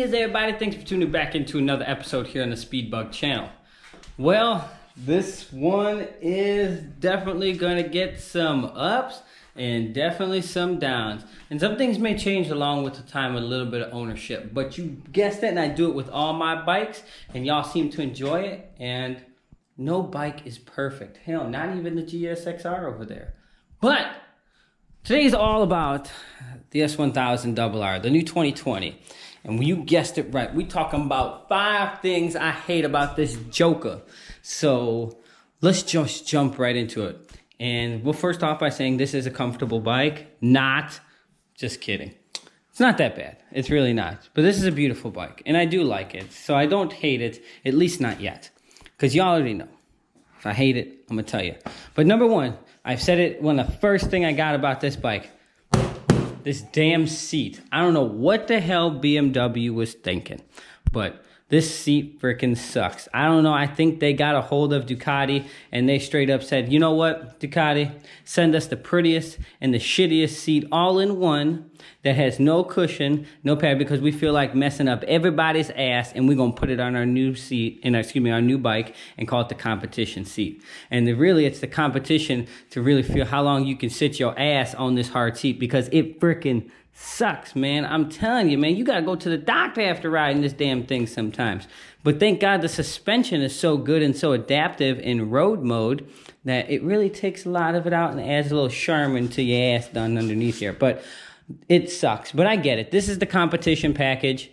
is everybody? Thanks for tuning back into another episode here on the Speedbug channel. Well, this one is definitely going to get some ups and definitely some downs. And some things may change along with the time, a little bit of ownership. But you guessed it, and I do it with all my bikes, and y'all seem to enjoy it. And no bike is perfect. Hell, not even the GSXR over there. But today's all about the S1000RR, the new 2020. And you guessed it right, we talking about 5 things I hate about this joker. So let's just jump right into it. And we'll first off by saying this is a comfortable bike. Not, just kidding. It's not that bad. It's really not. But this is a beautiful bike, and I do like it. So I don't hate it, at least not yet. Because y'all already know. If I hate it, I'm going to tell you. But number one, I've said it when the first thing I got about this bike. This damn seat. I don't know what the hell BMW was thinking, but this seat freaking sucks. I don't know. I think they got a hold of Ducati and they straight up said, you know what, Ducati, send us the prettiest and the shittiest seat all in one that has no cushion, no pad, because we feel like messing up everybody's ass, and we're going to put it on our new seat, our new bike, and call it the competition seat. And really, it's the competition to really feel how long you can sit your ass on this hard seat, because it freaking sucks, man. I'm telling you, man, you gotta go to the doctor after riding this damn thing sometimes. But thank God the suspension is so good and so adaptive in road mode that it really takes a lot of it out and adds a little charm to your ass done underneath here. But it sucks. But I get it. This is the competition package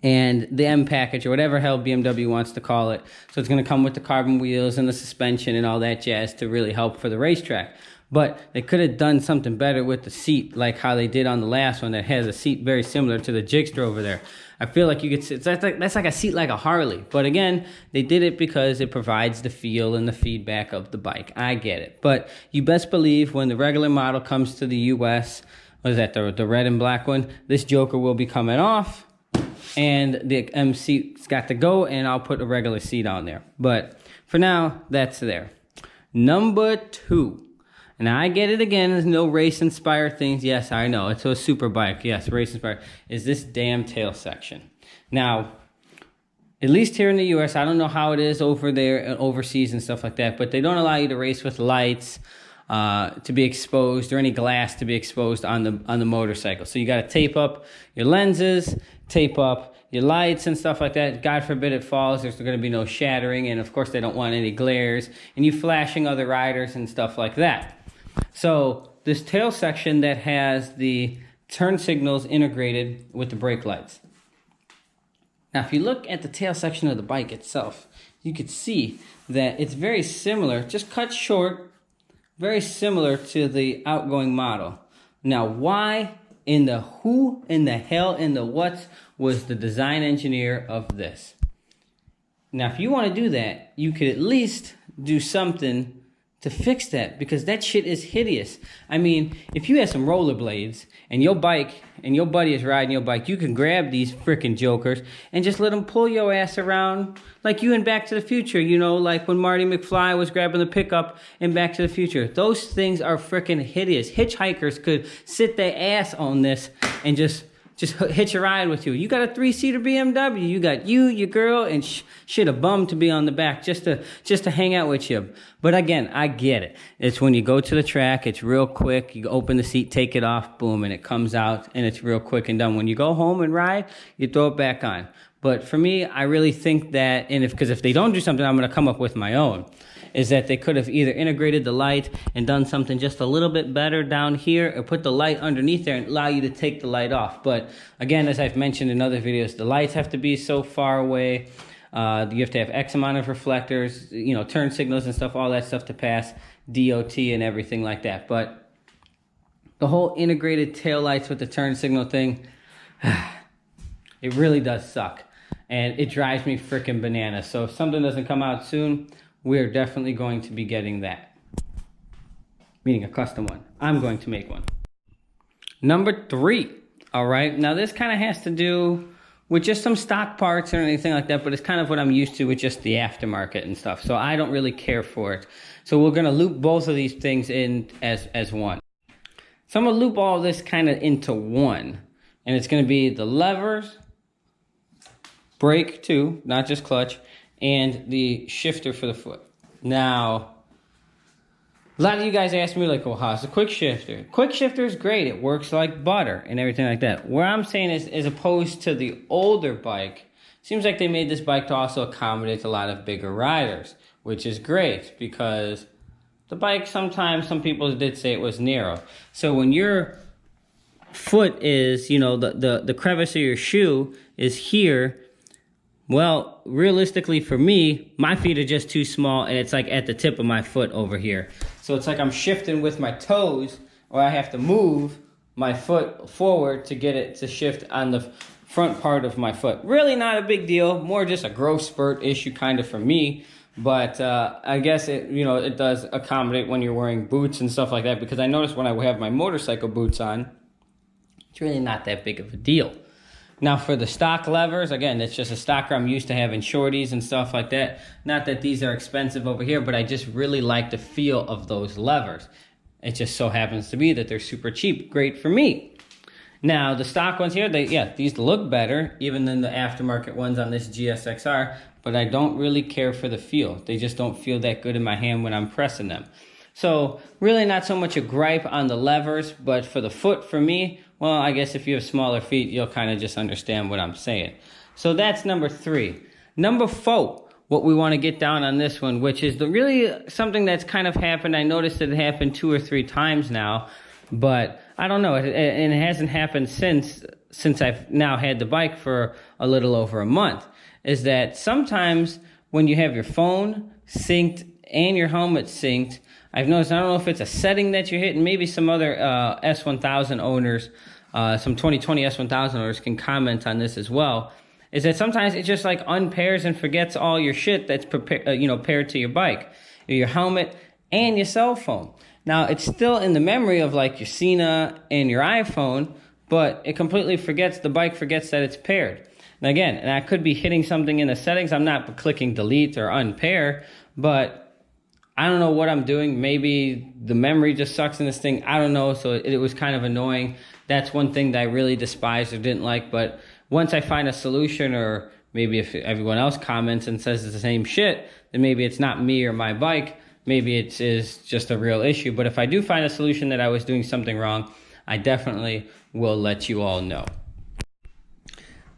and the M package, or whatever hell BMW wants to call it. So it's gonna come with the carbon wheels and the suspension and all that jazz to really help for the racetrack. But they could have done something better with the seat, like how they did on the last one that has a seat very similar to the Jigster over there. I feel like you could sit, that's like a seat like a Harley. But again, they did it because it provides the feel and the feedback of the bike. I get it. But you best believe when the regular model comes to the US, what is that, the red and black one, this joker will be coming off and the M seat's got to go, and I'll put a regular seat on there. But for now, that's there. Number 2. And I get it again, there's no race-inspired things. Yes, I know, it's a super bike. Yes, race-inspired. Is this damn tail section. Now, at least here in the US, I don't know how it is over there and overseas and stuff like that, but they don't allow you to race with lights to be exposed, or any glass to be exposed on the motorcycle. So you got to tape up your lenses, tape up your lights and stuff like that. God forbid it falls, there's going to be no shattering, and of course they don't want any glares and you flashing other riders and stuff like that. So this tail section that has the turn signals integrated with the brake lights. Now if you look at the tail section of the bike itself, you could see that it's very similar, just cut short, very similar to the outgoing model. Now why in the who in the hell in the what was the design engineer of this? Now if you want to do that, you could at least do something to fix that, because that shit is hideous. I mean, if you had some rollerblades and your bike and your buddy is riding your bike, you can grab these freaking jokers and just let them pull your ass around like you in Back to the Future, you know, like when Marty McFly was grabbing the pickup in Back to the Future. Those things are freaking hideous. Hitchhikers could sit their ass on this and just hitch a ride with you. You got a 3-seater BMW. You got you, your girl, and shit, a bum to be on the back just to hang out with you. But again, I get it. It's when you go to the track, it's real quick. You open the seat, take it off, boom, and it comes out, and it's real quick and done. When you go home and ride, you throw it back on. But for me, I really think that, and because if they don't do something, I'm going to come up with my own, is that they could have either integrated the light and done something just a little bit better down here, or put the light underneath there and allow you to take the light off. But again, as I've mentioned in other videos, the lights have to be so far away. You have to have X amount of reflectors, you know, turn signals and stuff, all that stuff to pass DOT and everything like that. But the whole integrated tail lights with the turn signal thing, it really does suck. And it drives me freaking bananas. So if something doesn't come out soon, we're definitely going to be getting that. Meaning a custom one. I'm going to make one. Number 3. All right. Now this kind of has to do with just some stock parts or anything like that, but it's kind of what I'm used to with just the aftermarket and stuff. So I don't really care for it. So we're going to loop both of these things in as one. So I'm going to loop all this kind of into one. And it's going to be the levers, brake too, not just clutch, and the shifter for the foot. Now, a lot of you guys ask me like, well, how's the quick shifter? Quick shifter is great. It works like butter and everything like that. Where I'm saying is, as opposed to the older bike, seems like they made this bike to also accommodate a lot of bigger riders, which is great because the bike, sometimes some people did say it was narrow. So when your foot is, you know, the crevice of your shoe is here, well, realistically for me, my feet are just too small and it's like at the tip of my foot over here. So it's like I'm shifting with my toes, or I have to move my foot forward to get it to shift on the front part of my foot. Really not a big deal, more just a growth spurt issue kind of for me. But I guess it, you know, it does accommodate when you're wearing boots and stuff like that, because I notice when I have my motorcycle boots on, it's really not that big of a deal. Now for the stock levers, again, it's just a stocker. I'm used to having shorties and stuff like that. Not that these are expensive over here, but I just really like the feel of those levers. It just so happens to be that they're super cheap. Great for me. Now the stock ones here, these look better even than the aftermarket ones on this GSXR, but I don't really care for the feel. They just don't feel that good in my hand when I'm pressing them. So really not so much a gripe on the levers, but for the foot, for me, well, I guess if you have smaller feet, you'll kind of just understand what I'm saying. So that's number 3. Number 4, what we want to get down on this one, which is really something that's kind of happened. I noticed it happened 2 or 3 times now, but I don't know. And it hasn't happened since I've now had the bike for a little over a month, is that sometimes when you have your phone synced and your helmet synced, I've noticed, I don't know if it's a setting that you're hitting, maybe some other S1000 owners, some 2020 S1000 owners can comment on this as well, is that sometimes it just like unpairs and forgets all your shit that's paired to your bike, your helmet and your cell phone. Now, it's still in the memory of like your Sena and your iPhone, but it completely forgets, the bike forgets that it's paired. And again, and I could be hitting something in the settings. I'm not clicking delete or unpair, but I don't know what I'm doing. Maybe the memory just sucks in this thing. I don't know. So it was kind of annoying. That's one thing that I really despised or didn't like. But once I find a solution, or maybe if everyone else comments and says it's the same shit, then maybe it's not me or my bike. Maybe it is just a real issue. But if I do find a solution that I was doing something wrong, I definitely will let you all know.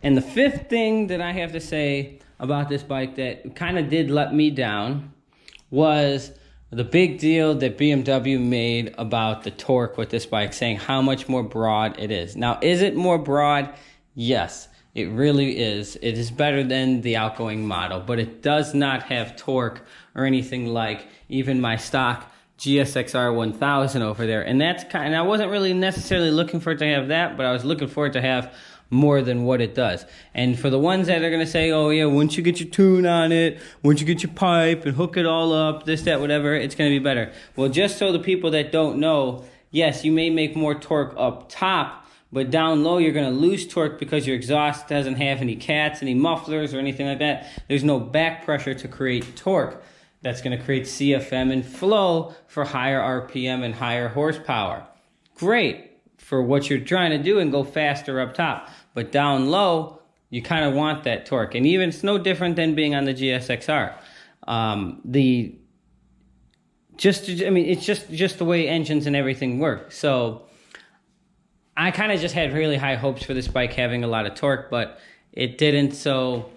And the 5th thing that I have to say about this bike that kind of did let me down was the big deal that BMW made about the torque with this bike, saying how much more broad it is. Now, is it more broad? Yes, it really is. It is better than the outgoing model, but it does not have torque or anything like even my stock GSXR 1000 over there. And that's kind of, I wasn't really necessarily looking for it to have that, but I was looking for it to have more than what it does. And for the ones that are going to say, oh yeah, once you get your tune on it, once you get your pipe and hook it all up, this, that, whatever, it's going to be better. Well, just so the people that don't know, yes, you may make more torque up top, but down low you're going to lose torque because your exhaust doesn't have any cats, any mufflers or anything like that. There's no back pressure to create torque. That's going to create CFM and flow for higher RPM and higher horsepower. Great for what you're trying to do and go faster up top. But down low, you kind of want that torque. And even it's no different than being on the GSXR. It's just the way engines and everything work. So I kind of just had really high hopes for this bike having a lot of torque, but it didn't. So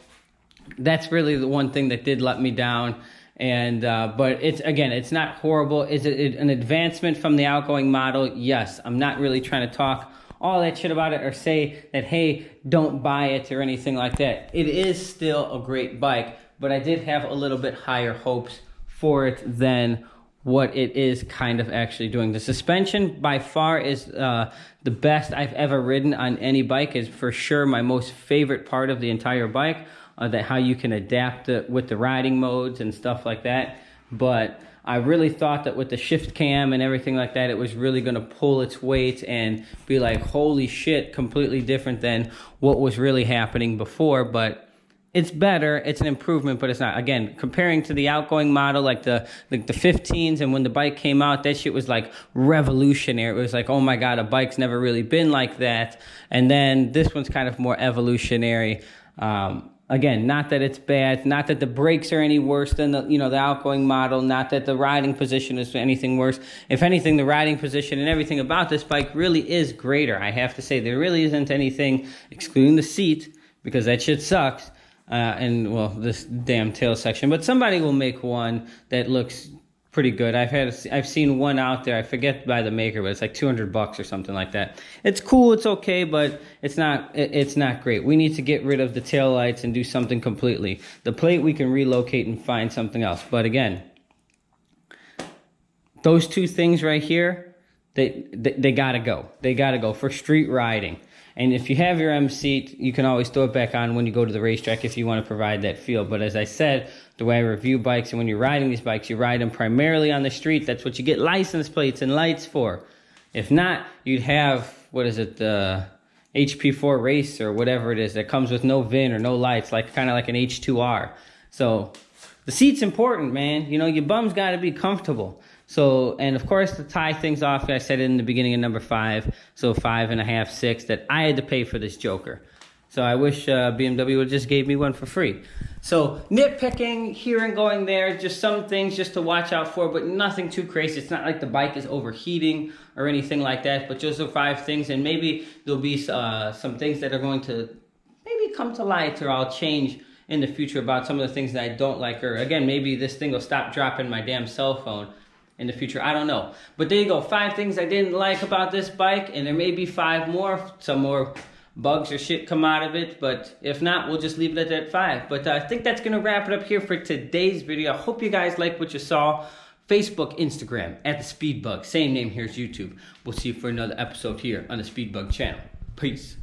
that's really the one thing that did let me down. And but it's not horrible. Is it an advancement from the outgoing model? Yes. I'm not really trying to talk all that shit about it or say that, hey, don't buy it or anything like that. It is still a great bike, but I did have a little bit higher hopes for it than what it is kind of actually doing. The suspension by far is the best I've ever ridden on any bike. Is for sure my most favorite part of the entire bike. That how you can adapt it with the riding modes and stuff like that. But I really thought that with the shift cam and everything like that, it was really going to pull its weight and be like, holy shit, completely different than what was really happening before. But it's better. It's an improvement, but it's not. Again, comparing to the outgoing model, like the 15s, and when the bike came out, that shit was like revolutionary. It was like, oh my God, a bike's never really been like that. And then this one's kind of more evolutionary. Again, not that it's bad, not that the brakes are any worse than the, the outgoing model, not that the riding position is anything worse. If anything, the riding position and everything about this bike really is greater. I have to say, there really isn't anything, excluding the seat, because that shit sucks, and, well, this damn tail section. But somebody will make one that looks pretty good. I've seen one out there. I forget by the maker, but it's like $200 or something like that. It's cool. It's okay, but it's not great. We need to get rid of the tail lights and do something completely. The plate we can relocate and find something else. But again, those two things right here, they gotta go. They gotta go for street riding. And if you have your M seat, you can always throw it back on when you go to the racetrack if you want to provide that feel. But as I said, the way I review bikes, and when you're riding these bikes, you ride them primarily on the street. That's what you get license plates and lights for. If not, you'd have, what is it, the HP4 Race or whatever it is that comes with no VIN or no lights, kind of like an H2R. So the seat's important, man. Your bum's got to be comfortable. So, and of course, to tie things off, I said in the beginning of number 5, so 5.5, 6, that I had to pay for this joker. So I wish BMW would just gave me one for free. So nitpicking here and going there, just some things just to watch out for, but nothing too crazy. It's not like the bike is overheating or anything like that, but just the 5 things, and maybe there'll be some things that are going to maybe come to light, or I'll change in the future about some of the things that I don't like, or again, maybe this thing will stop dropping my damn cell phone in the future. I don't know. But there you go. 5 things I didn't like about this bike, and there may be 5 more. Some more bugs or shit come out of it, but if not, we'll just leave it at 5. But I think that's going to wrap it up here for today's video. I hope you guys like what you saw. Facebook, Instagram, @TheSpeedBug. Same name here as YouTube. We'll see you for another episode here on the Speedbug channel. Peace.